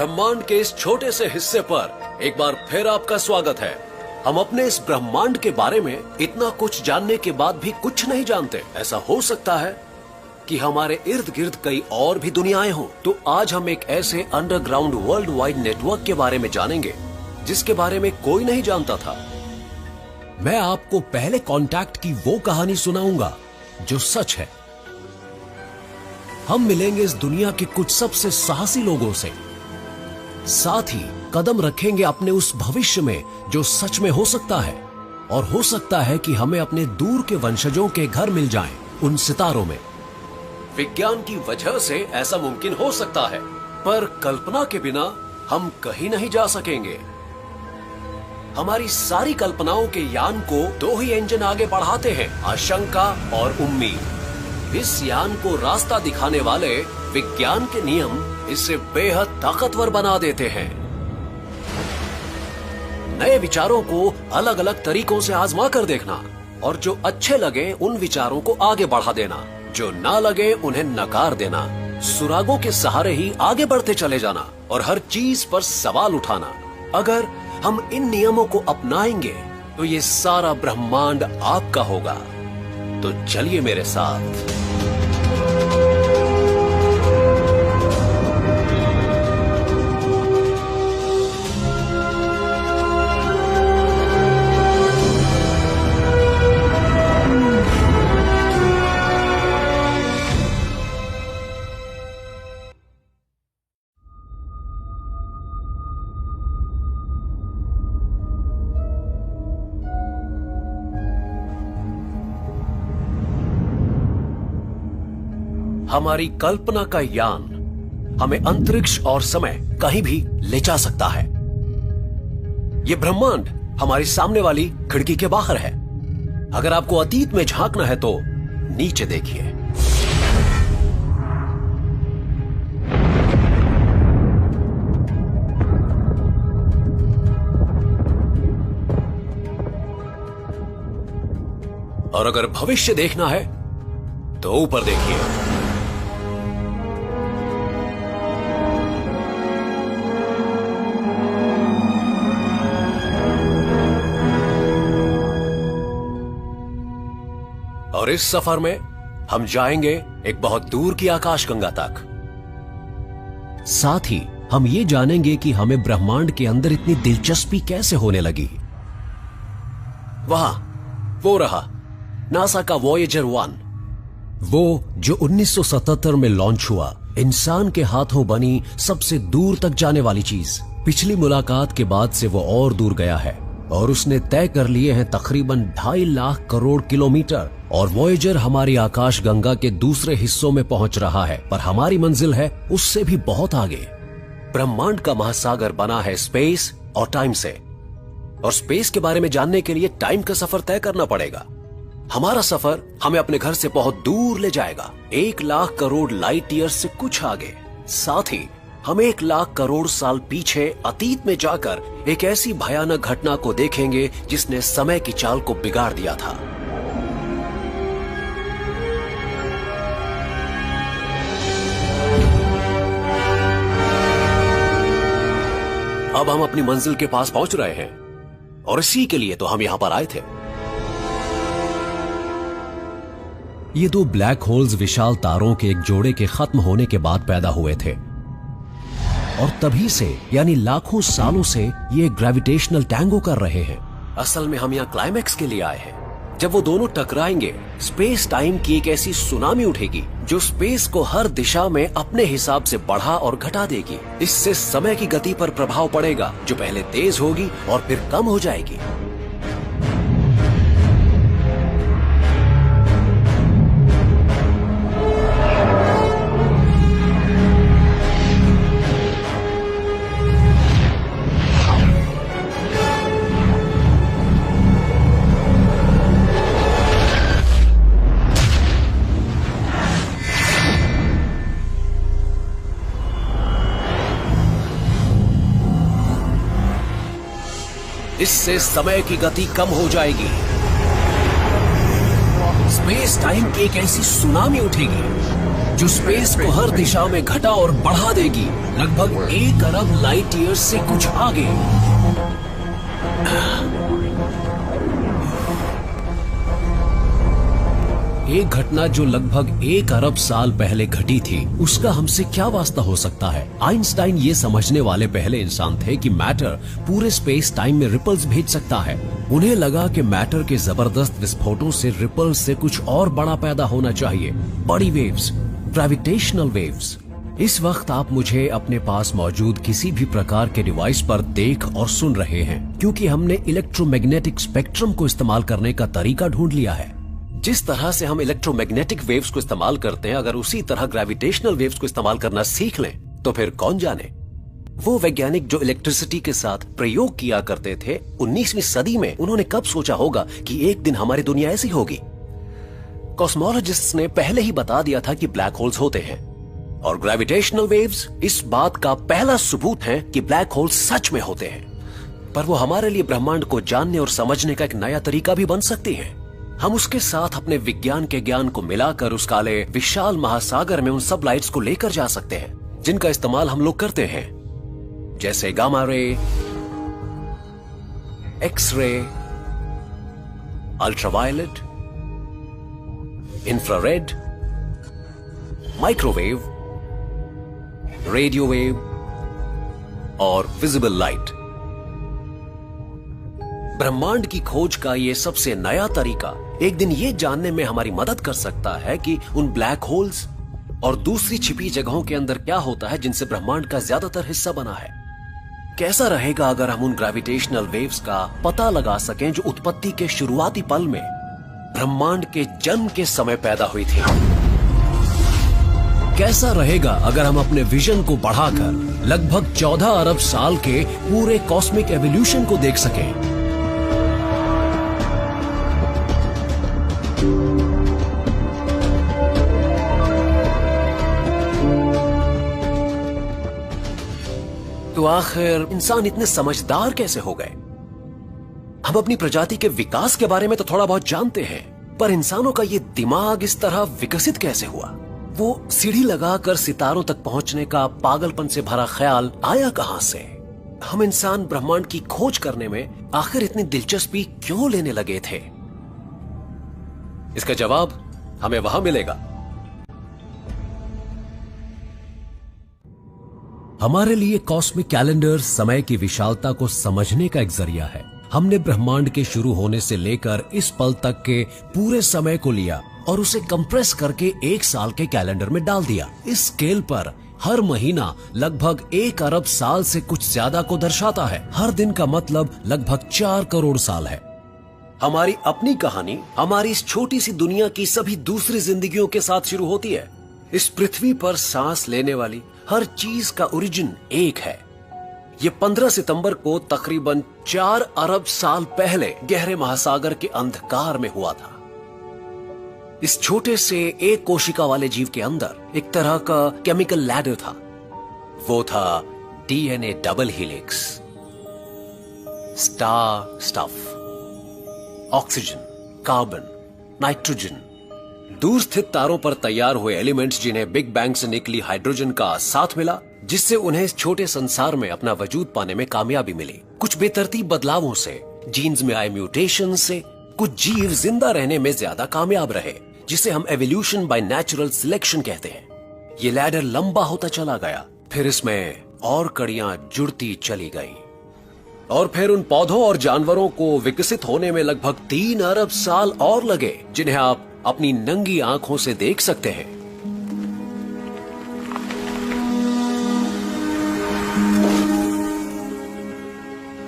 ब्रह्मांड के इस छोटे से हिस्से पर एक बार फिर आपका स्वागत है। हम अपने इस ब्रह्मांड के बारे में इतना कुछ जानने के बाद भी कुछ नहीं जानते। ऐसा हो सकता है कि हमारे इर्द गिर्द कई और भी दुनियाएं हों। तो आज हम एक ऐसे अंडरग्राउंड वर्ल्ड वाइड नेटवर्क के बारे में जानेंगे जिसके बारे में कोई नहीं जानता था। मैं आपको पहले कांटेक्ट की वो कहानी सुनाऊंगा जो सच है। हम मिलेंगे इस दुनिया के कुछ सबसे साहसी लोगों से, साथ ही कदम रखेंगे अपने उस भविष्य में जो सच में हो सकता है, और हो सकता है कि हमें अपने दूर के वंशजों के घर मिल जाएं उन सितारों में। विज्ञान की वजह से ऐसा मुमकिन हो सकता है, पर कल्पना के बिना हम कहीं नहीं जा सकेंगे। हमारी सारी कल्पनाओं के यान को दो ही इंजन आगे बढ़ाते हैं, आशंका और उम्मीद। इस यान को रास्ता दिखाने वाले विज्ञान के नियम इसे बेहद ताकतवर बना देते हैं। नए विचारों को अलग अलग तरीकों से आजमा कर देखना, और जो अच्छे लगे उन विचारों को आगे बढ़ा देना, जो ना लगे उन्हें नकार देना। सुरागों के सहारे ही आगे बढ़ते चले जाना और हर चीज पर सवाल उठाना। अगर हम इन नियमों को अपनाएंगे तो ये सारा ब्रह्मांड आपका होगा। तो चलिए मेरे साथ। हमारी कल्पना का यान हमें अंतरिक्ष और समय कहीं भी ले जा सकता है। यह ब्रह्मांड हमारी सामने वाली खिड़की के बाहर है। अगर आपको अतीत में झांकना है तो नीचे देखिए। और अगर भविष्य देखना है तो ऊपर देखिए। और इस सफर में हम जाएंगे एक बहुत दूर की आकाशगंगा तक। साथ ही हम ये जानेंगे कि हमें ब्रह्मांड के अंदर इतनी दिलचस्पी कैसे होने लगी। वहां वो रहा नासा का वॉयेजर 1, वो जो 1977 में लॉन्च हुआ, इंसान के हाथों बनी सबसे दूर तक जाने वाली चीज। पिछली मुलाकात के बाद से वो और दूर गया है और उसने तय कर लिए हैं तकरीबन 2.5 लाख करोड़ किलोमीटर। और वॉयेजर हमारी आकाशगंगा के दूसरे हिस्सों में पहुंच रहा है, पर हमारी मंजिल है उससे भी बहुत आगे। ब्रह्मांड का महासागर बना है स्पेस और टाइम से, और स्पेस के बारे में जानने के लिए टाइम का सफर तय करना पड़ेगा। हमारा सफर हमें अपने घर से बहुत दूर ले जाएगा, 1 लाख करोड़ लाइट ईयर से कुछ आगे। साथ ही हम 1 लाख करोड़ साल पीछे अतीत में जाकर एक ऐसी भयानक घटना को देखेंगे जिसने समय की चाल को बिगाड़ दिया था। अब हम अपनी मंजिल के पास पहुंच रहे हैं, और इसी के लिए तो हम यहां पर आए थे। ये 2 ब्लैक होल्स विशाल तारों के एक जोड़े के खत्म होने के बाद पैदा हुए थे, और तभी से यानी लाखों सालों से ये ग्रेविटेशनल टैंगो कर रहे हैं। असल में हम यहाँ क्लाइमैक्स के लिए आए हैं। जब वो दोनों टकराएंगे, स्पेस टाइम की एक ऐसी सुनामी उठेगी जो स्पेस को हर दिशा में अपने हिसाब से बढ़ा और घटा देगी। इससे समय की गति पर प्रभाव पड़ेगा, जो पहले तेज होगी और फिर कम हो जाएगी। इससे समय की गति कम हो जाएगी। स्पेस टाइम की एक ऐसी सुनामी उठेगी जो स्पेस को हर दिशा में घटा और बढ़ा देगी, लगभग 1 अरब लाइट ईयर्स से कुछ आगे। एक घटना जो लगभग 1 अरब साल पहले घटी थी, उसका हमसे क्या वास्ता हो सकता है? आइंस्टाइन ये समझने वाले पहले इंसान थे कि मैटर पूरे स्पेस टाइम में रिपल्स भेज सकता है। उन्हें लगा कि मैटर के जबरदस्त विस्फोटों से रिपल्स से कुछ और बड़ा पैदा होना चाहिए, बड़ी वेव्स, ग्रेविटेशनल वेव्स। इस वक्त आप मुझे अपने पास मौजूद किसी भी प्रकार के डिवाइस पर देख और सुन रहे हैं, क्योंकि हमने इलेक्ट्रोमैग्नेटिक स्पेक्ट्रम को इस्तेमाल करने का तरीका ढूंढ लिया है। जिस तरह से हम इलेक्ट्रोमैग्नेटिक वेव्स को इस्तेमाल करते हैं, अगर उसी तरह ग्रेविटेशनल वेव्स को इस्तेमाल करना सीख लें, तो फिर कौन जाने। वो वैज्ञानिक जो इलेक्ट्रिसिटी के साथ प्रयोग किया करते थे 19वीं सदी में, उन्होंने कब सोचा होगा कि एक दिन हमारी दुनिया ऐसी होगी। कॉस्मोलॉजिस्ट्स ने पहले ही बता दिया था कि ब्लैक होल्स होते हैं, और ग्रेविटेशनल वेव्स इस बात का पहला सबूत है कि ब्लैक होल्स सच में होते हैं। पर वो हमारे लिए ब्रह्मांड को जानने और समझने का एक नया तरीका भी बन सकती है। हम उसके साथ अपने विज्ञान के ज्ञान को मिलाकर उस काले विशाल महासागर में उन सब लाइट्स को लेकर जा सकते हैं जिनका इस्तेमाल हम लोग करते हैं, जैसे gamma ray, X ray, ultraviolet, infrared, microwave, radio wave और विजिबल लाइट। ब्रह्मांड की खोज का ये सबसे नया तरीका एक दिन ये जानने में हमारी मदद कर सकता है कि उन ब्लैक होल्स और दूसरी छिपी जगहों के अंदर क्या होता है जिनसे ब्रह्मांड का ज्यादातर हिस्सा बना है। कैसा रहेगा अगर हम उन ग्रेविटेशनल वेव्स का पता लगा सकें जो उत्पत्ति के शुरुआती पल में ब्रह्मांड के जन्म के समय पैदा हुई थी। कैसा रहेगा अगर हम अपने विजन को बढ़ाकर लगभग 14 अरब साल के पूरे कॉस्मिक एवोल्यूशन को देख सकें। तो आखिर इंसान इतने समझदार कैसे हो गए? हम अपनी प्रजाति के विकास के बारे में तो थोड़ा बहुत जानते हैं, पर इंसानों का ये दिमाग इस तरह विकसित कैसे हुआ? वो सीढ़ी लगाकर सितारों तक पहुंचने का पागलपन से भरा ख्याल आया कहां से? हम इंसान ब्रह्मांड की खोज करने में आखिर इतनी दिलचस्पी क्यों लेने लगे थे? इसका जवाब हमें वहां मिलेगा। हमारे लिए कॉस्मिक कैलेंडर समय की विशालता को समझने का एक जरिया है। हमने ब्रह्मांड के शुरू होने से लेकर इस पल तक के पूरे समय को लिया और उसे कंप्रेस करके 1 साल के कैलेंडर में डाल दिया। इस स्केल पर हर महीना लगभग 1 अरब साल से कुछ ज्यादा को दर्शाता है। हर दिन का मतलब लगभग 4 करोड़ साल है। हमारी अपनी कहानी हमारी इस छोटी सी दुनिया की सभी दूसरी जिंदगियों के साथ शुरू होती है। इस पृथ्वी पर सांस लेने वाली हर चीज का ओरिजिन एक है। ये 15 सितंबर को तकरीबन 4 अरब साल पहले गहरे महासागर के अंधकार में हुआ था। इस छोटे से एक कोशिका वाले जीव के अंदर एक तरह का केमिकल लैडर था। वो था DNA double helix, star stuff, oxygen, carbon, nitrogen, दूर स्थित तारों पर तैयार हुए एलिमेंट्स जिन्हें बिग बैंग से निकली हाइड्रोजन का साथ मिला, जिससे उन्हें इस छोटे संसार में अपना वजूद पाने में कामयाबी मिली। कुछ बेतरतीब बदलावों से, जीन्स में आए म्यूटेशन से कुछ जीव जिंदा रहने में ज्यादा कामयाब रहे, जिसे हम एवोल्यूशन बाय नेचुरल सिलेक्शन कहते हैं। ये लैडर लंबा होता चला गया, फिर इसमें और कड़ियां जुड़ती चली गईं। और फिर उन पौधों और जानवरों को विकसित होने में लगभग 3 अरब साल और लगे, जिन्हें आप अपनी नंगी आंखों से देख सकते हैं।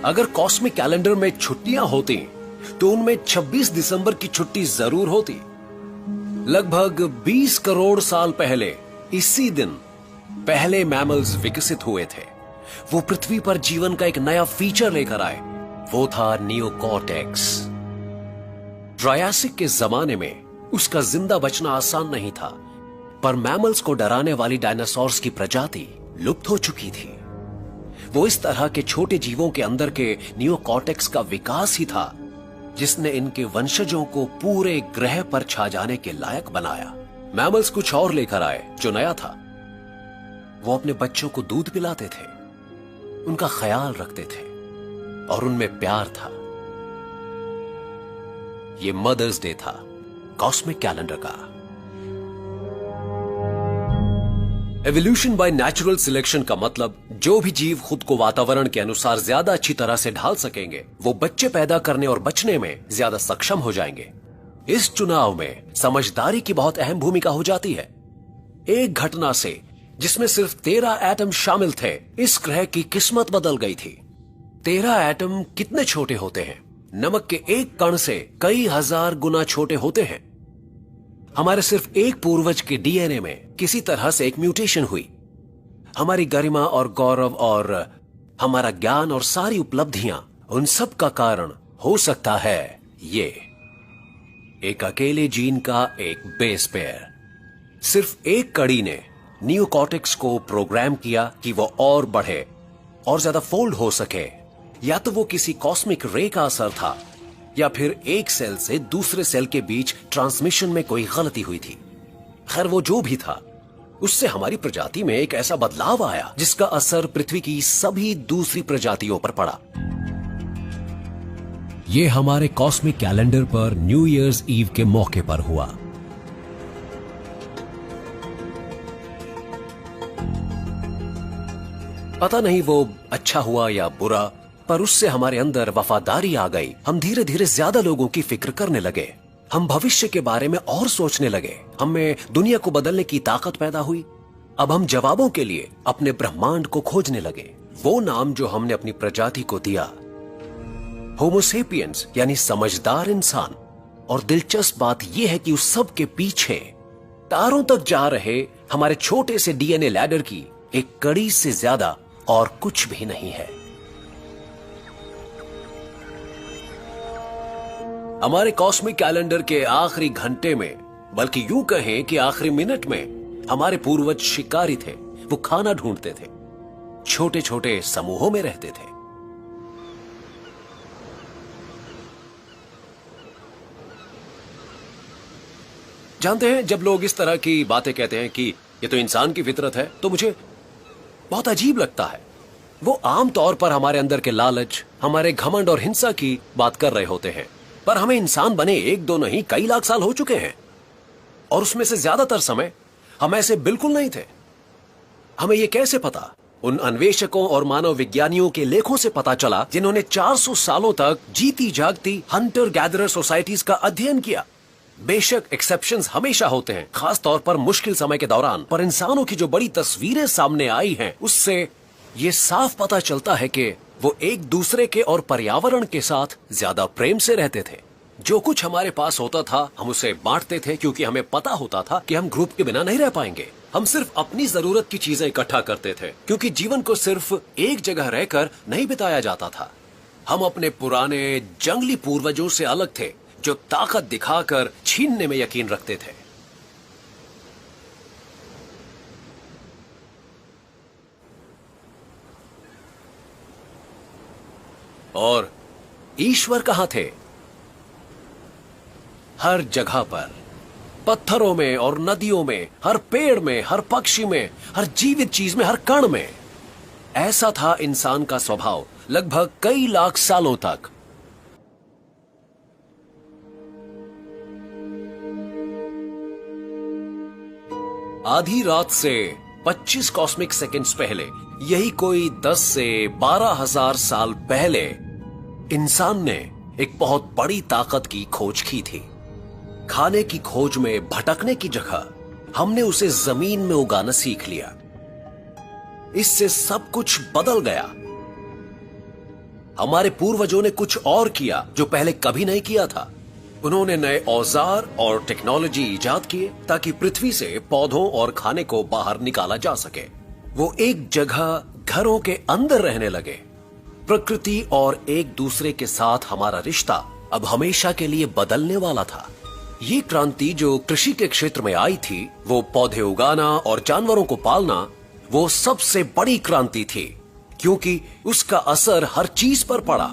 अगर कॉस्मिक कैलेंडर में छुट्टियां होती तो उनमें 26 दिसंबर की छुट्टी जरूर होती। लगभग 20 करोड़ साल पहले इसी दिन पहले मैमल्स विकसित हुए थे। वो पृथ्वी पर जीवन का एक नया फीचर लेकर आए। वो था नियोकॉर्टेक्स। ट्रायासिक के जमाने में उसका जिंदा बचना आसान नहीं था, पर मैमल्स को डराने वाली डायनासोर्स की प्रजाति लुप्त हो चुकी थी। वो इस तरह के छोटे जीवों के अंदर के नियोकॉर्टेक्स का विकास ही था जिसने इनके वंशजों को पूरे ग्रह पर छा जाने के लायक बनाया। मैमल्स कुछ और लेकर आए जो नया था। वो अपने बच्चों को दूध पिलाते थे, उनका ख्याल रखते थे और उनमें प्यार था। ये मदर्स डे था कॉस्मिक कैलेंडर का। एवोल्यूशन बाय नेचुरल सिलेक्शन का मतलब जो भी जीव खुद को वातावरण के अनुसार ज्यादा अच्छी तरह से ढाल सकेंगे वो बच्चे पैदा करने और बचने में ज्यादा सक्षम हो जाएंगे। इस चुनाव में समझदारी की बहुत अहम भूमिका हो जाती है। एक घटना से जिसमें सिर्फ 13 एटम शामिल थे, इस ग्रह की किस्मत बदल गई थी। 13 एटम कितने छोटे होते हैं? नमक के एक कण से कई हजार गुना छोटे होते हैं। हमारे सिर्फ एक पूर्वज के डीएनए में किसी तरह से एक म्यूटेशन हुई। हमारी गरिमा और गौरव और हमारा ज्ञान और सारी उपलब्धियां, उन सब का कारण हो सकता है ये एक अकेले जीन का एक बेस पेयर। सिर्फ एक कड़ी ने नियोकॉर्टेक्स को प्रोग्राम किया कि वो और बढ़े और ज्यादा फोल्ड हो सके। या तो वो किसी कॉस्मिक रे का असर था या फिर एक सेल से दूसरे सेल के बीच ट्रांसमिशन में कोई गलती हुई थी। खैर वो जो भी था, उससे हमारी प्रजाति में एक ऐसा बदलाव आया जिसका असर पृथ्वी की सभी दूसरी प्रजातियों पर पड़ा। ये हमारे कॉस्मिक कैलेंडर पर न्यू ईयर्स ईव के मौके पर हुआ। पता नहीं वो अच्छा हुआ या बुरा, पर उससे हमारे अंदर वफादारी आ गई। हम धीरे धीरे ज्यादा लोगों की फिक्र करने लगे। हम भविष्य के बारे में और सोचने लगे। हमें दुनिया को बदलने की ताकत पैदा हुई। अब हम जवाबों के लिए अपने ब्रह्मांड को खोजने लगे। वो नाम जो हमने अपनी प्रजाति को दिया, होमो सेपियंस, यानी समझदार इंसान। और दिलचस्प बात यह है कि उस सब के पीछे तारों तक जा रहे हमारे छोटे से डीएनए लैडर की एक कड़ी से ज्यादा और कुछ भी नहीं है। हमारे कॉस्मिक कैलेंडर के आखिरी घंटे में, बल्कि यूं कहें कि आखिरी मिनट में, हमारे पूर्वज शिकारी थे। वो खाना ढूंढते थे, छोटे छोटे समूहों में रहते थे। जानते हैं, जब लोग इस तरह की बातें कहते हैं कि ये तो इंसान की फितरत है, तो मुझे बहुत अजीब लगता है। वो आमतौर पर हमारे अंदर के लालच, हमारे घमंड और हिंसा की बात कर रहे होते हैं। पर हमें इंसान बने एक दो नहीं, कई लाख साल हो चुके हैं और उसमें से ज्यादातर समय हम ऐसे बिल्कुल नहीं थे। हमें यह कैसे पता? उन अन्वेषकों और मानव विज्ञानियों के लेखों से पता चला जिन्होंने 400 सालों तक जीती जागती हंटर गैदरर सोसाइटीज का अध्ययन किया। बेशक एक्सेप्शंस हमेशा होते हैं, खास तौर पर मुश्किल समय के दौरान, पर इंसानों की जो बड़ी तस्वीरें सामने आई हैं, उससे ये साफ पता चलता है कि वो एक दूसरे के और पर्यावरण के साथ ज्यादा प्रेम से रहते थे। जो कुछ हमारे पास होता था हम उसे बांटते थे, क्योंकि हमें पता होता था कि हम ग्रुप के बिना नहीं रह पाएंगे। हम सिर्फ अपनी जरूरत की चीजें इकट्ठा करते थे, क्योंकि जीवन को सिर्फ एक जगह रहकर नहीं बिताया जाता था। हम अपने पुराने जंगली पूर्वजों से अलग थे, जो ताकत दिखाकर छीनने में यकीन रखते थे। और ईश्वर कहां थे? हर जगह पर, पत्थरों में और नदियों में, हर पेड़ में, हर पक्षी में, हर जीवित चीज में, हर कण में। ऐसा था इंसान का स्वभाव लगभग कई लाख सालों तक। आधी रात से 25 कॉस्मिक सेकंड्स पहले, यही कोई 10 से 12,000 साल पहले, इंसान ने एक बहुत बड़ी ताकत की खोज की थी। खाने की खोज में भटकने की जगह हमने उसे जमीन में उगाना सीख लिया। इससे सब कुछ बदल गया। हमारे पूर्वजों ने कुछ और किया जो पहले कभी नहीं किया था। उन्होंने नए औजार और टेक्नोलॉजी इजाद किए ताकि पृथ्वी से पौधों और खाने को बाहर निकाला जा सके। वो एक जगह घरों के अंदर रहने लगे। प्रकृति और एक दूसरे के साथ हमारा रिश्ता अब हमेशा के लिए बदलने वाला था। ये क्रांति जो कृषि के क्षेत्र में आई थी, वो पौधे उगाना और जानवरों को पालना, वो सबसे बड़ी क्रांति थी, क्योंकि उसका असर हर चीज पर पड़ा।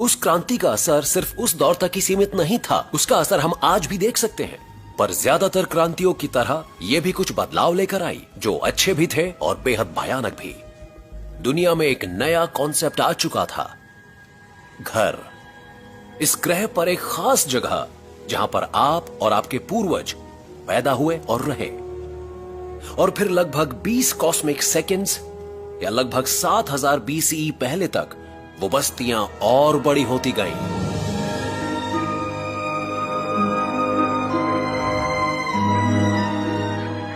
उस क्रांति का असर सिर्फ उस दौर तक ही सीमित नहीं था, उसका असर हम आज भी देख सकते हैं। पर ज्यादातर क्रांतियों की तरह ये भी कुछ बदलाव लेकर आई, जो अच्छे भी थे और बेहद भयानक भी। दुनिया में एक नया कॉन्सेप्ट आ चुका था, घर। इस ग्रह पर एक खास जगह जहां पर आप और आपके पूर्वज पैदा हुए और रहे, और फिर लगभग 20 कॉस्मिक सेकेंड्स या लगभग 7000 BCE पहले तक वो बस्तियां और बड़ी होती गईं।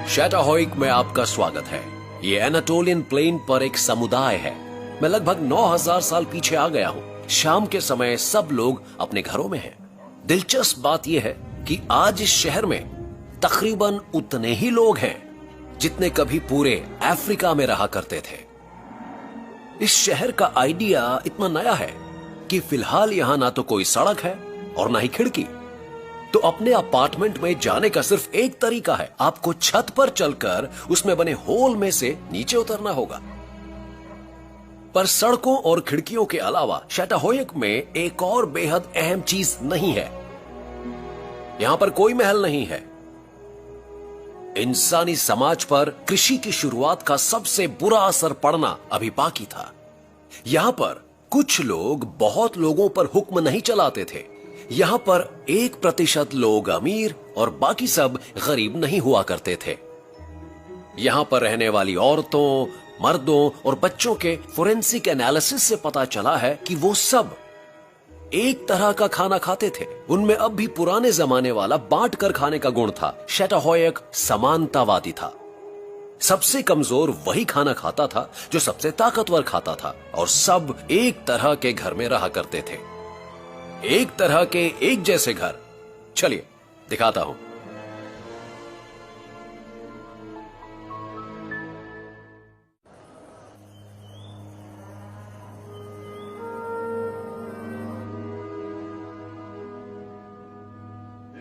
शैटाहोइक में आपका स्वागत है। ये एनाटोलियन प्लेन पर एक समुदाय है। मैं लगभग 9000 साल पीछे आ गया हूं। शाम के समय सब लोग अपने घरों में हैं। दिलचस्प बात यह है कि आज इस शहर में तकरीबन उतने ही लोग हैं जितने कभी पूरे अफ्रीका में रहा करते थे। इस शहर का आइडिया इतना नया है कि फिलहाल यहां ना तो कोई सड़क है और ना ही खिड़की। तो अपने अपार्टमेंट में जाने का सिर्फ एक तरीका है, आपको छत पर चलकर उसमें बने होल में से नीचे उतरना होगा। पर सड़कों और खिड़कियों के अलावा शैटाहोइक में एक और बेहद अहम चीज नहीं है। यहां पर कोई महल नहीं है। इंसानी समाज पर कृषि की शुरुआत का सबसे बुरा असर पड़ना अभी बाकी था। यहां पर कुछ लोग बहुत लोगों पर हुक्म नहीं चलाते थे। यहां पर 1% लोग अमीर और बाकी सब गरीब नहीं हुआ करते थे। यहां पर रहने वाली औरतों, मर्दों और बच्चों के फोरेंसिक एनालिसिस से पता चला है कि वो सब एक तरह का खाना खाते थे। उनमें अब भी पुराने जमाने वाला बांट कर खाने का गुण था। शैटाहोइक समानतावादी था। सबसे कमजोर वही खाना खाता था जो सबसे ताकतवर खाता था, और सब एक तरह के घर में रहा करते थे। एक तरह के एक जैसे घर। चलिए दिखाता हूं।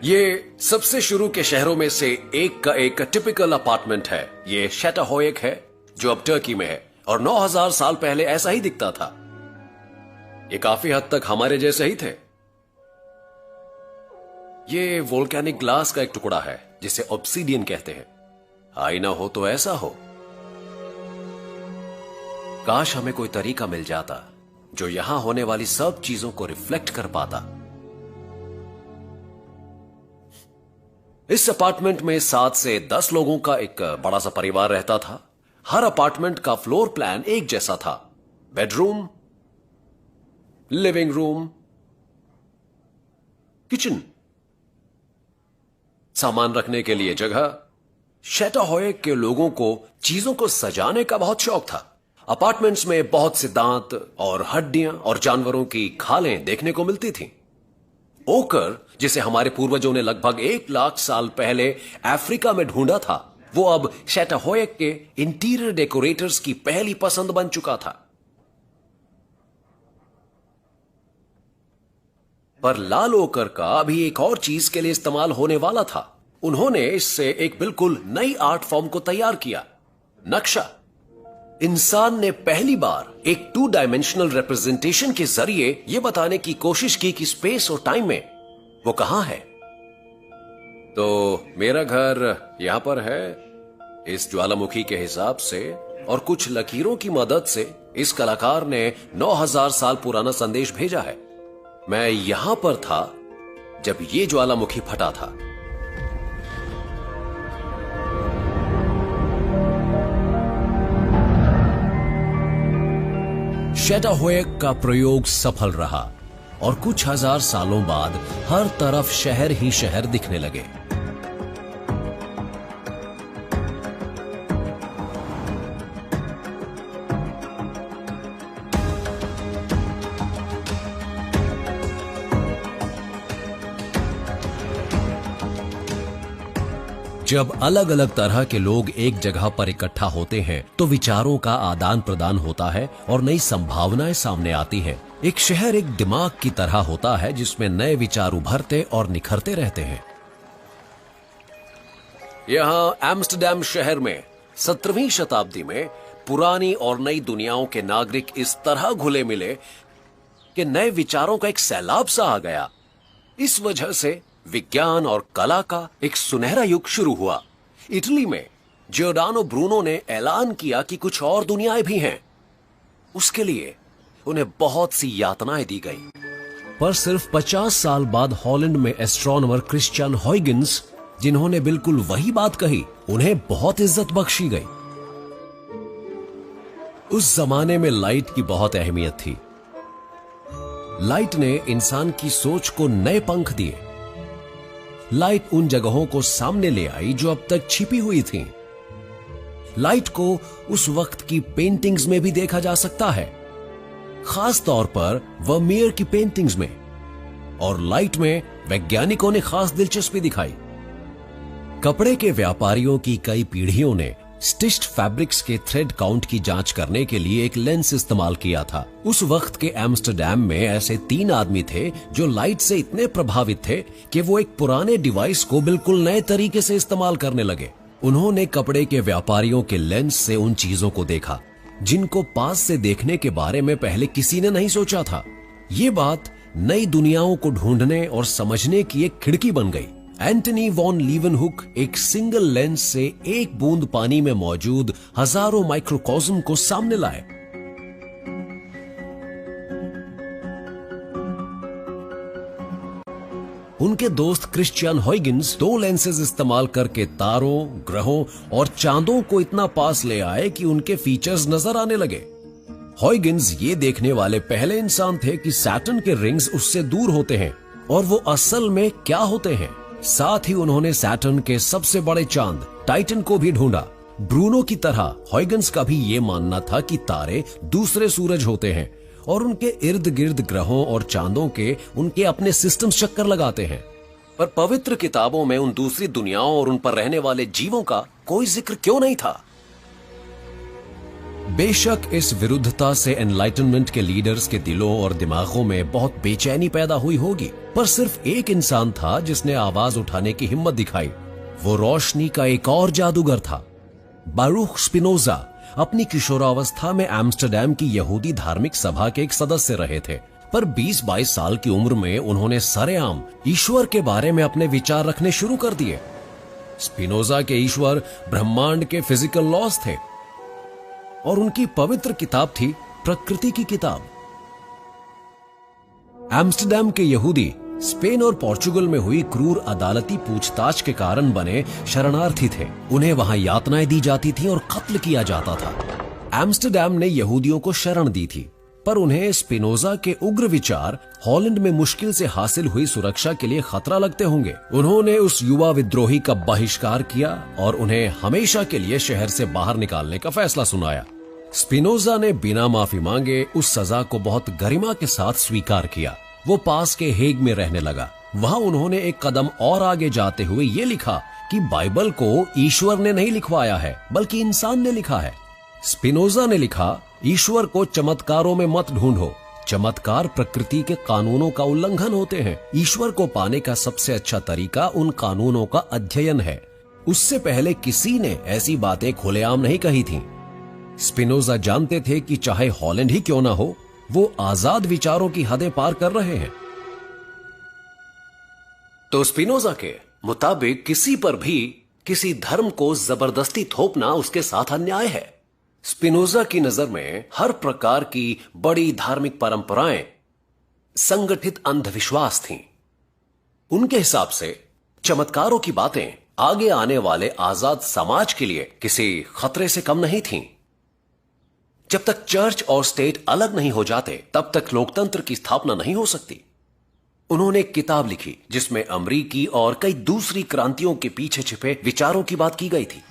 ये सबसे शुरू के शहरों में से एक का एक टिपिकल अपार्टमेंट है। ये शैटाहोइक है जो अब टर्की में है, और 9000 साल पहले ऐसा ही दिखता था। ये काफी हद तक हमारे जैसे ही थे। ये वोल्केनिक ग्लास का एक टुकड़ा है जिसे ऑब्सीडियन कहते हैं। आईना हो तो ऐसा हो। काश हमें कोई तरीका मिल जाता जो यहां होने वाली सब चीजों को रिफ्लेक्ट कर पाता। इस अपार्टमेंट में 7 से 10 लोगों का एक बड़ा सा परिवार रहता था। हर अपार्टमेंट का फ्लोर प्लान एक जैसा था। बेडरूम, लिविंग रूम, किचन, सामान रखने के लिए जगह। शैटाहोइक के लोगों को चीजों को सजाने का बहुत शौक था। अपार्टमेंट्स में बहुत से दांत और हड्डियां और जानवरों की खालें देखने को मिलती थीं। ओकर, जिसे हमारे पूर्वजों ने लगभग 1 लाख साल पहले अफ्रीका में ढूंढा था, वो अब शैटाहोइक के इंटीरियर डेकोरेटर्स की पहली पसंद बन चुका था। पर लाल ओकर का भी एक और चीज के लिए इस्तेमाल होने वाला था। उन्होंने इससे एक बिल्कुल नई आर्ट फॉर्म को तैयार किया, नक्शा। इंसान ने पहली बार एक 2 डायमेंशनल रिप्रेजेंटेशन के जरिए यह बताने की कोशिश की कि स्पेस और टाइम में वो कहां है। तो मेरा घर यहां पर है। इस ज्वालामुखी के हिसाब से और कुछ लकीरों की मदद से इस कलाकार ने 9000 साल पुराना संदेश भेजा है। मैं यहां पर था जब यह ज्वालामुखी फटा था। शैटाहोइक का प्रयोग सफल रहा और कुछ हजार सालों बाद हर तरफ शहर ही शहर दिखने लगे। जब अलग अलग तरह के लोग एक जगह पर इकट्ठा होते हैं तो विचारों का आदान प्रदान होता है और नई संभावनाएं सामने आती हैं। एक शहर एक दिमाग की तरह होता है जिसमें नए विचार उभरते और निखरते रहते हैं। यहां एम्स्टरडैम शहर में 17वीं शताब्दी में पुरानी और नई दुनियाओं के नागरिक इस तरह घुले मिले कि नए विचारों का एक सैलाब सा आ गया। इस वजह से विज्ञान और कला का एक सुनहरा युग शुरू हुआ। इटली में जियोर्डानो ब्रूनो ने ऐलान किया कि कुछ और दुनियाएं भी हैं। उसके लिए उन्हें बहुत सी यातनाएं दी गई। पर सिर्फ 50 साल बाद हॉलैंड में एस्ट्रोनॉमर क्रिश्चियन हॉयगिंस, जिन्होंने बिल्कुल वही बात कही, उन्हें बहुत इज्जत बख्शी गई। उस जमाने में लाइट की बहुत अहमियत थी। लाइट ने इंसान की सोच को नए पंख दिए। लाइट उन जगहों को सामने ले आई जो अब तक छिपी हुई थीं। लाइट को उस वक्त की पेंटिंग्स में भी देखा जा सकता है, खास तौर पर वर्मियर की पेंटिंग्स में। और लाइट में वैज्ञानिकों ने खास दिलचस्पी दिखाई। कपड़े के व्यापारियों की कई पीढ़ियों ने स्टिच्ड फैब्रिक्स के थ्रेड काउंट की जांच करने के लिए एक लेंस इस्तेमाल किया था। उस वक्त के एम्स्टरडैम में ऐसे 3 आदमी थे जो लाइट से इतने प्रभावित थे कि वो एक पुराने डिवाइस को बिल्कुल नए तरीके से इस्तेमाल करने लगे। उन्होंने कपड़े के व्यापारियों के लेंस से उन चीजों को देखा जिनको पास से देखने के बारे में पहले किसी ने नहीं सोचा था। ये बात नई दुनियाओं को ढूंढने और समझने की एक खिड़की बन गई। एंटनी वॉन लीवनहुक एक सिंगल लेंस से एक बूंद पानी में मौजूद हजारों माइक्रोकॉस्म को सामने लाए। उनके दोस्त क्रिश्चियन हॉयगिंस 2 लेंसेज इस्तेमाल करके तारों, ग्रहों और चांदों को इतना पास ले आए कि उनके फीचर्स नजर आने लगे। हॉयगिंस ये देखने वाले पहले इंसान थे कि सैटर्न के रिंग्स उससे दूर होते हैं और वो असल में क्या होते हैं। साथ ही उन्होंने सैटर्न के सबसे बड़े चांद टाइटन को भी ढूंढा। ब्रूनो की तरह हॉयगिंस का भी ये मानना था कि तारे दूसरे सूरज होते हैं और उनके इर्द गिर्द ग्रहों और चांदों के उनके अपने सिस्टम्स चक्कर लगाते हैं। पर पवित्र किताबों में उन दूसरी दुनियाओं और उन पर रहने वाले जीवों का कोई जिक्र क्यों नहीं था? बेशक इस विरुद्धता से एनलाइटनमेंट के लीडर्स के दिलों और दिमागों में बहुत बेचैनी पैदा हुई होगी, पर सिर्फ एक इंसान था जिसने आवाज उठाने की हिम्मत दिखाई। वो रोशनी का एक और जादूगर था। बारूख स्पिनोजा अपनी किशोरावस्था में एम्स्टरडैम की यहूदी धार्मिक सभा के एक सदस्य रहे थे, पर 20-22 साल की उम्र में उन्होंने सरेआम ईश्वर के बारे में अपने विचार रखने शुरू कर दिए। स्पिनोजा के ईश्वर ब्रह्मांड के फिजिकल लॉज थे और उनकी पवित्र किताब थी प्रकृति की किताब। एम्स्टरडैम के यहूदी स्पेन और पोर्चुगल में हुई क्रूर अदालती पूछताछ के कारण बने शरणार्थी थे। उन्हें वहां यातनाएं दी जाती थी और कत्ल किया जाता था। एम्स्टरडैम ने यहूदियों को शरण दी थी, पर उन्हें स्पिनोजा के उग्र विचार हॉलैंड में मुश्किल से हासिल हुई सुरक्षा के लिए खतरा लगते होंगे। उन्होंने उस युवा विद्रोही का बहिष्कार किया और उन्हें हमेशा के लिए शहर से बाहर निकालने का फैसला सुनाया। स्पिनोजा ने बिना माफी मांगे उस सजा को बहुत गरिमा के साथ स्वीकार किया। वो पास के हेग में रहने लगा। वहां उन्होंने एक कदम और आगे जाते हुए ये लिखा कि बाइबल को ईश्वर ने नहीं लिखवाया है, बल्कि इंसान ने लिखा है। स्पिनोजा ने लिखा, ईश्वर को चमत्कारों में मत ढूंढो। चमत्कार प्रकृति के कानूनों का उल्लंघन होते हैं। ईश्वर को पाने का सबसे अच्छा तरीका उन कानूनों का अध्ययन है। उससे पहले किसी ने ऐसी बातें खुलेआम नहीं कही थीं। स्पिनोजा जानते थे कि चाहे हॉलैंड ही क्यों ना हो, वो आजाद विचारों की हदें पार कर रहे हैं। तो स्पिनोजा के मुताबिक किसी पर भी किसी धर्म को जबरदस्ती थोपना उसके साथ अन्याय है। स्पिनोजा की नजर में हर प्रकार की बड़ी धार्मिक परंपराएं संगठित अंधविश्वास थीं। उनके हिसाब से चमत्कारों की बातें आगे आने वाले आजाद समाज के लिए किसी खतरे से कम नहीं थीं। जब तक चर्च और स्टेट अलग नहीं हो जाते, तब तक लोकतंत्र की स्थापना नहीं हो सकती। उन्होंने एक किताब लिखी जिसमें अमरीकी और कई दूसरी क्रांतियों के पीछे छिपे विचारों की बात की गई थी।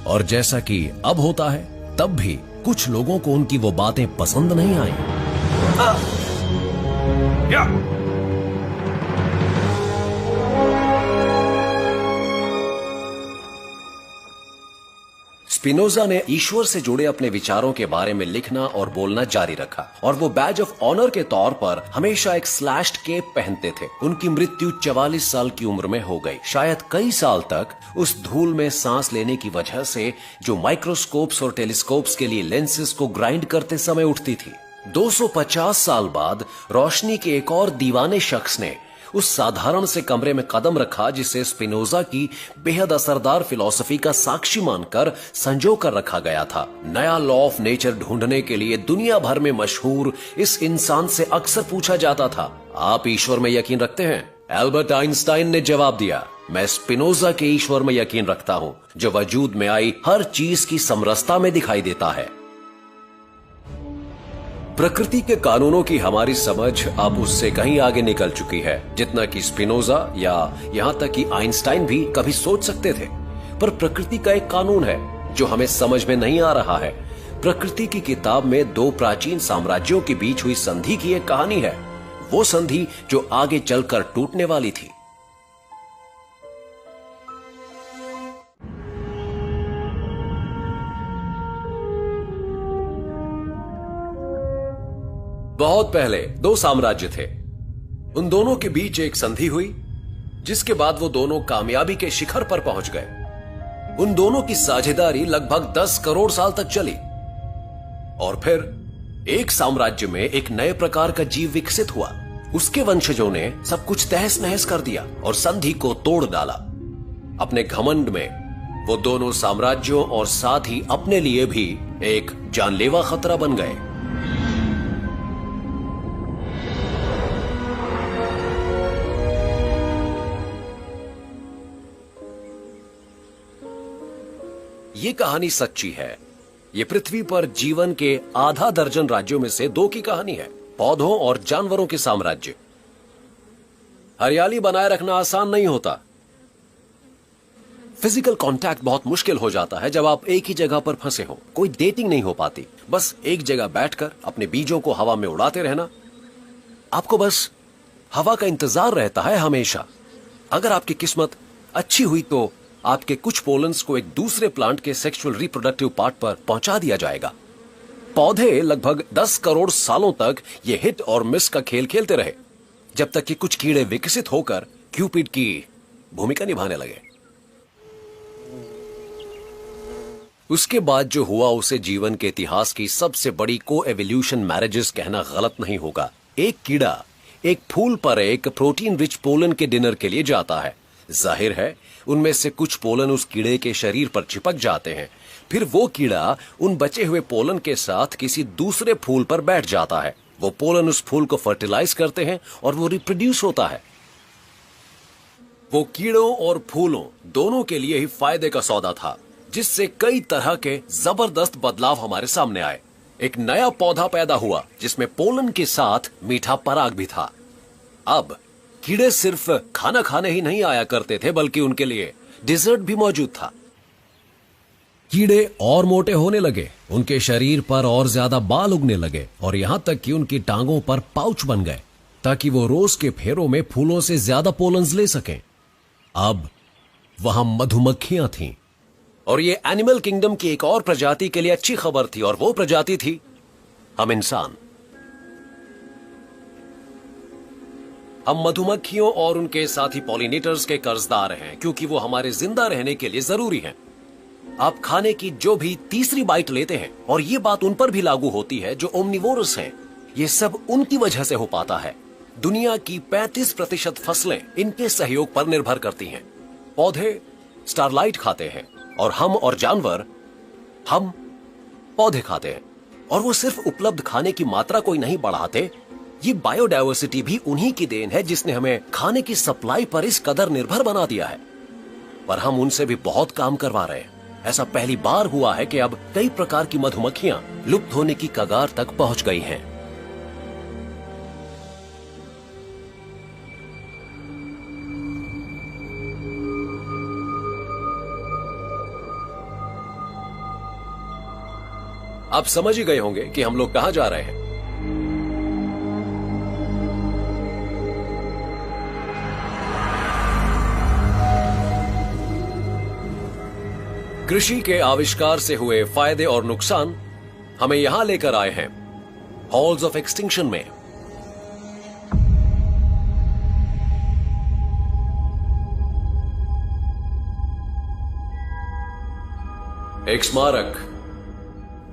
और जैसा कि अब होता है, तब भी कुछ लोगों को उनकी वो बातें पसंद नहीं आई। स्पिनोजा ने ईश्वर से जुड़े अपने विचारों के बारे में लिखना और बोलना जारी रखा और वो बैज ऑफ ऑनर के तौर पर हमेशा एक स्लैश्ड केप पहनते थे। उनकी मृत्यु 44 साल की उम्र में हो गई। शायद कई साल तक उस धूल में सांस लेने की वजह से जो माइक्रोस्कोप्स और टेलीस्कोप्स के लिए लेंसेज को ग्राइंड करते समय उठती थी। 250 साल बाद रोशनी के एक और दीवाने शख्स ने उस साधारण से कमरे में कदम रखा जिसे स्पिनोजा की बेहद असरदार फिलॉसफी का साक्षी मानकर संजो कर रखा गया था। नया लॉ ऑफ नेचर ढूंढने के लिए दुनिया भर में मशहूर इस इंसान से अक्सर पूछा जाता था, आप ईश्वर में यकीन रखते हैं? एल्बर्ट आइंस्टाइन ने जवाब दिया, मैं स्पिनोजा के ईश्वर में यकीन रखता हूं, जो वजूद में आई हर चीज की समरसता में दिखाई देता है। प्रकृति के कानूनों की हमारी समझ अब उससे कहीं आगे निकल चुकी है, जितना कि स्पिनोजा या यहां तक कि आइंस्टाइन भी कभी सोच सकते थे। पर प्रकृति का एक कानून है जो हमें समझ में नहीं आ रहा है। प्रकृति की किताब में दो प्राचीन साम्राज्यों के बीच हुई संधि की एक कहानी है, वो संधि जो आगे चलकर टूटने वाली थी। बहुत पहले दो साम्राज्य थे। उन दोनों के बीच एक संधि हुई, जिसके बाद वो दोनों कामयाबी के शिखर पर पहुंच गए। उन दोनों की साझेदारी लगभग 10 करोड़ साल तक चली और फिर एक साम्राज्य में एक नए प्रकार का जीव विकसित हुआ। उसके वंशजों ने सब कुछ तहस नहस कर दिया और संधि को तोड़ डाला। अपने घमंड में वो दोनों साम्राज्यों और साथ ही अपने लिए भी एक जानलेवा खतरा बन गए। ये कहानी सच्ची है। ये पृथ्वी पर जीवन के आधा दर्जन राज्यों में से दो की कहानी है, पौधों और जानवरों के साम्राज्य। हरियाली बनाए रखना आसान नहीं होता। फिजिकल कांटेक्ट बहुत मुश्किल हो जाता है जब आप एक ही जगह पर फंसे हो। कोई डेटिंग नहीं हो पाती। बस एक जगह बैठकर अपने बीजों को हवा में उड़ाते रहना। आपको बस हवा का इंतजार रहता है हमेशा। अगर आपकी किस्मत अच्छी हुई तो आपके कुछ पोलन्स को एक दूसरे प्लांट के सेक्सुअल रिप्रोडक्टिव पार्ट पर पहुंचा दिया जाएगा। पौधे लगभग 10 करोड़ सालों तक ये हिट और मिस का खेल खेलते रहे, जब तक कि कुछ कीड़े विकसित होकर क्यूपिड की भूमिका निभाने लगे। उसके बाद जो हुआ उसे जीवन के इतिहास की सबसे बड़ी को एवोल्यूशन मैरिजेस कहना गलत नहीं होगा। एक कीड़ा एक फूल पर एक प्रोटीन रिच पोलन के डिनर के लिए जाता है। जाहिर है उनमें से कुछ पोलन उस कीड़े के शरीर पर चिपक जाते हैं। फिर वो कीड़ा उन बचे हुए पोलन के साथ किसी दूसरे फूल पर बैठ जाता है। वो पोलन उस फूल को फर्टिलाइज करते हैं और वो रिप्रोड्यूस होता है। वो कीड़ों और फूलों दोनों के लिए ही फायदे का सौदा था, जिससे कई तरह के जबरदस्त बदलाव हमारे सामने आए। एक नया पौधा पैदा हुआ जिसमें पोलन के साथ मीठा पराग भी था। अब कीड़े सिर्फ खाना खाने ही नहीं आया करते थे, बल्कि उनके लिए डिजर्ट भी मौजूद था। कीड़े और मोटे होने लगे, उनके शरीर पर और ज्यादा बाल उगने लगे और यहां तक कि उनकी टांगों पर पाउच बन गए, ताकि वो रोज के फेरों में फूलों से ज्यादा पोलन्स ले सकें। अब वहां मधुमक्खियां थीं और ये एनिमल किंगडम की एक और प्रजाति के लिए अच्छी खबर थी, और वो प्रजाति थी हम इंसान। हम मधुमक्खियों और उनके साथी पॉलिनेटर्स के कर्जदार हैं, क्योंकि वो हमारे जिंदा रहने के लिए जरूरी हैं। आप खाने की जो भी तीसरी बाइट लेते हैं, और ये बात उन पर भी लागू होती है जो ओमनिवोरस हैं, ये सब उनकी वजह से हो पाता है। दुनिया की 35% फसलें इनके सहयोग पर निर्भर करती हैं। पौधे स्टारलाइट खाते हैं और हम और जानवर हम पौधे खाते हैं, और वो सिर्फ उपलब्ध खाने की मात्रा को ही नहीं बढ़ाते, ये बायोडायवर्सिटी भी उन्हीं की देन है जिसने हमें खाने की सप्लाई पर इस कदर निर्भर बना दिया है। पर हम उनसे भी बहुत काम करवा रहे हैं। ऐसा पहली बार हुआ है कि अब कई प्रकार की मधुमक्खियां लुप्त होने की कगार तक पहुंच गई हैं। आप समझ ही गए होंगे कि हम लोग कहां जा रहे हैं। कृषि के आविष्कार से हुए फायदे और नुकसान हमें यहां लेकर आए हैं, हॉल्स ऑफ एक्सटिंक्शन में। एक स्मारक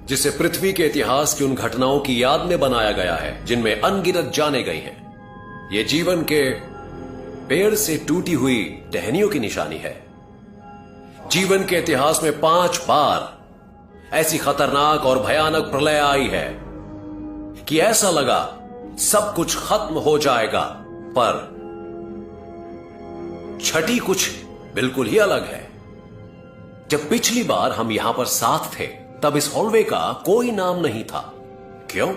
जिसे पृथ्वी के इतिहास की उन घटनाओं की याद में बनाया गया है जिनमें अनगिनत जाने गई हैं। ये जीवन के पेड़ से टूटी हुई टहनियों की निशानी है। जीवन के इतिहास में 5 बार ऐसी खतरनाक और भयानक प्रलय आई है कि ऐसा लगा सब कुछ खत्म हो जाएगा, पर छठी कुछ बिल्कुल ही अलग है। जब पिछली बार हम यहां पर साथ थे तब इस हॉलवे का कोई नाम नहीं था। क्यों?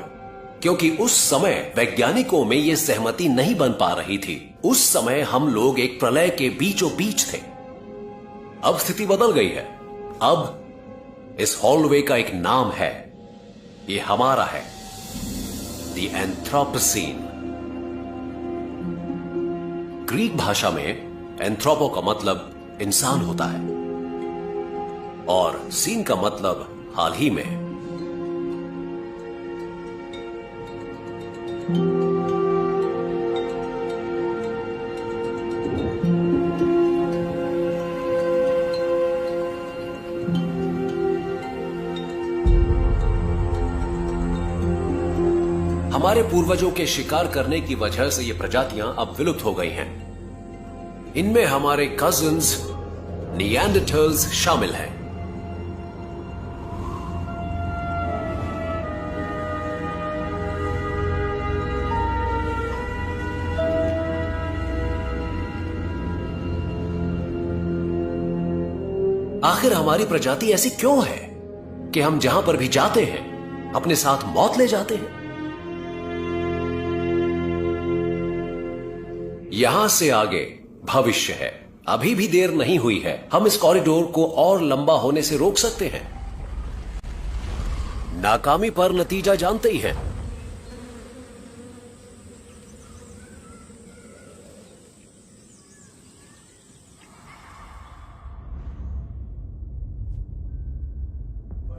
क्योंकि उस समय वैज्ञानिकों में यह सहमति नहीं बन पा रही थी। उस समय हम लोग एक प्रलय के बीचों बीच थे। अब स्थिति बदल गई है। अब इस हॉलवे का एक नाम है, यह हमारा है, द एंथ्रोपोसीन। ग्रीक भाषा में एंथ्रोपो का मतलब इंसान होता है और सीन का मतलब हाल ही में। हमारे पूर्वजों के शिकार करने की वजह से ये प्रजातियां अब विलुप्त हो गई हैं। इनमें हमारे कजिन्स निएंडरथैल्स शामिल हैं। आखिर हमारी प्रजाति ऐसी क्यों है कि हम जहां पर भी जाते हैं अपने साथ मौत ले जाते हैं? यहां से आगे भविष्य है। अभी भी देर नहीं हुई है। हम इस कॉरिडोर को और लंबा होने से रोक सकते हैं। नाकामी पर नतीजा जानते ही हैं।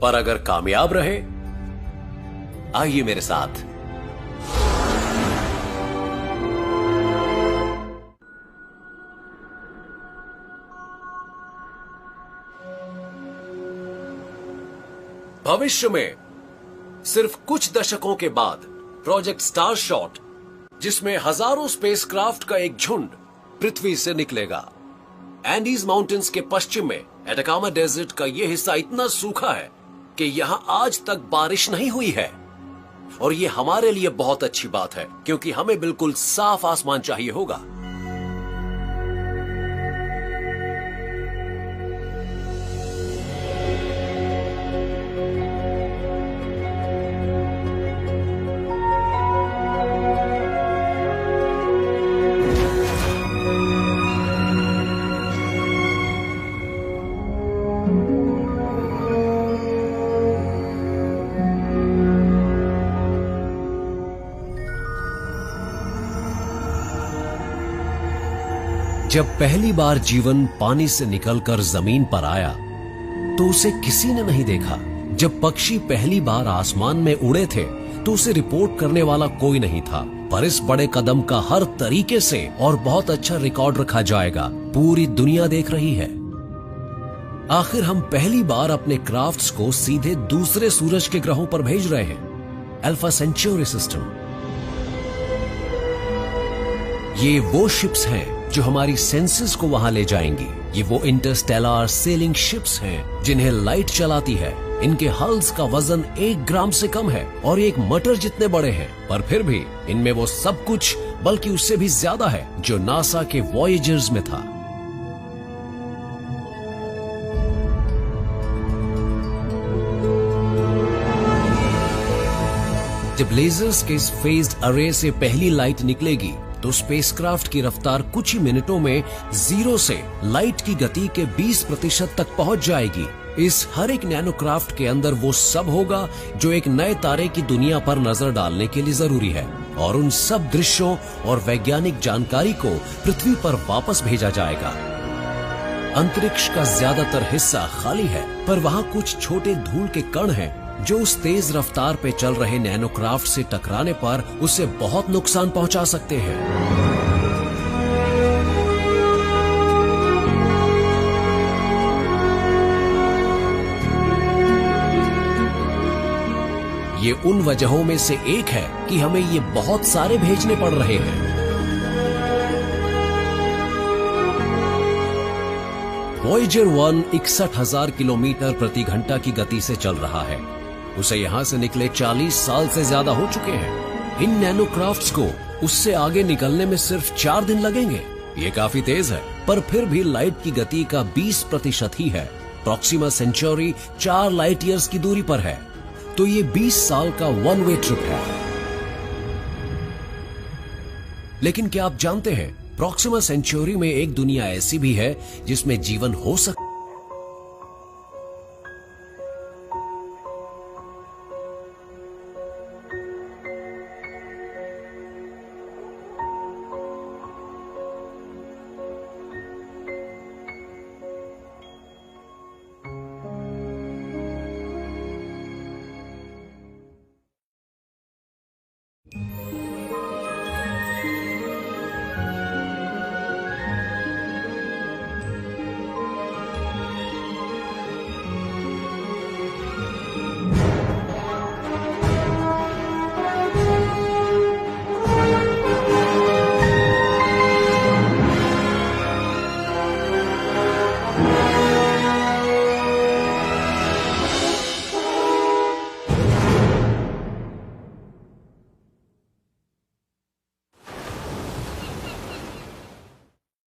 पर अगर कामयाब रहे, आइए मेरे साथ। भविष्य में सिर्फ कुछ दशकों के बाद प्रोजेक्ट स्टारशॉट, जिसमें हजारों स्पेसक्राफ्ट का एक झुंड पृथ्वी से निकलेगा। एंडीज माउंटेन्स के पश्चिम में एटाकामा डेजर्ट का यह हिस्सा इतना सूखा है कि यहां आज तक बारिश नहीं हुई है। और यह हमारे लिए बहुत अच्छी बात है क्योंकि हमें बिल्कुल साफ आसमान चाहिए होगा। जब पहली बार जीवन पानी से निकलकर जमीन पर आया तो उसे किसी ने नहीं देखा। जब पक्षी पहली बार आसमान में उड़े थे तो उसे रिपोर्ट करने वाला कोई नहीं था। पर इस बड़े कदम का हर तरीके से और बहुत अच्छा रिकॉर्ड रखा जाएगा। पूरी दुनिया देख रही है। आखिर हम पहली बार अपने क्राफ्ट्स को सीधे दूसरे सूरज के ग्रहों पर भेज रहे हैं। Alpha century system. ये वो शिप्स हैं जो हमारी सेंसेस को वहां ले जाएंगी। ये वो इंटरस्टेलर सेलिंग शिप्स हैं जिन्हें लाइट चलाती है। इनके हल्स का वजन 1 ग्राम से कम है और एक मटर जितने बड़े हैं, पर फिर भी इनमें वो सब कुछ बल्कि उससे भी ज्यादा है जो नासा के वॉयेजर्स में था। जब लेजर्स के इस फेज्ड अरे से पहली लाइट निकलेगी तो स्पेसक्राफ्ट की रफ्तार कुछ ही मिनटों में 0 से लाइट की गति के 20% तक पहुंच जाएगी। इस हर एक नैनोक्राफ्ट के अंदर वो सब होगा जो एक नए तारे की दुनिया पर नजर डालने के लिए जरूरी है, और उन सब दृश्यों और वैज्ञानिक जानकारी को पृथ्वी पर वापस भेजा जाएगा। अंतरिक्ष का ज्यादातर हिस्सा खाली है, पर वहाँ कुछ छोटे धूल के कण हैं जो उस तेज रफ्तार पे चल रहे नैनोक्राफ्ट से टकराने पर उसे बहुत नुकसान पहुंचा सकते हैं। ये उन वजहों में से एक है कि हमें ये बहुत सारे भेजने पड़ रहे हैं। वॉयेजर 1 61,000 किलोमीटर प्रति घंटा की गति से चल रहा है। उसे यहां से निकले 40 साल से ज्यादा हो चुके हैं। इन नैनोक्राफ्ट्स को उससे आगे निकलने में सिर्फ 4 दिन लगेंगे। ये काफी तेज है, पर फिर भी लाइट की गति का 20% ही है। प्रॉक्सिमा सेंचुरी 4 लाइट ईयर्स की दूरी पर है, तो ये 20 साल का वन वे ट्रिप है। लेकिन क्या आप जानते हैं, प्रॉक्सिमा सेंचुरी में एक दुनिया ऐसी भी है जिसमें जीवन हो सकता है।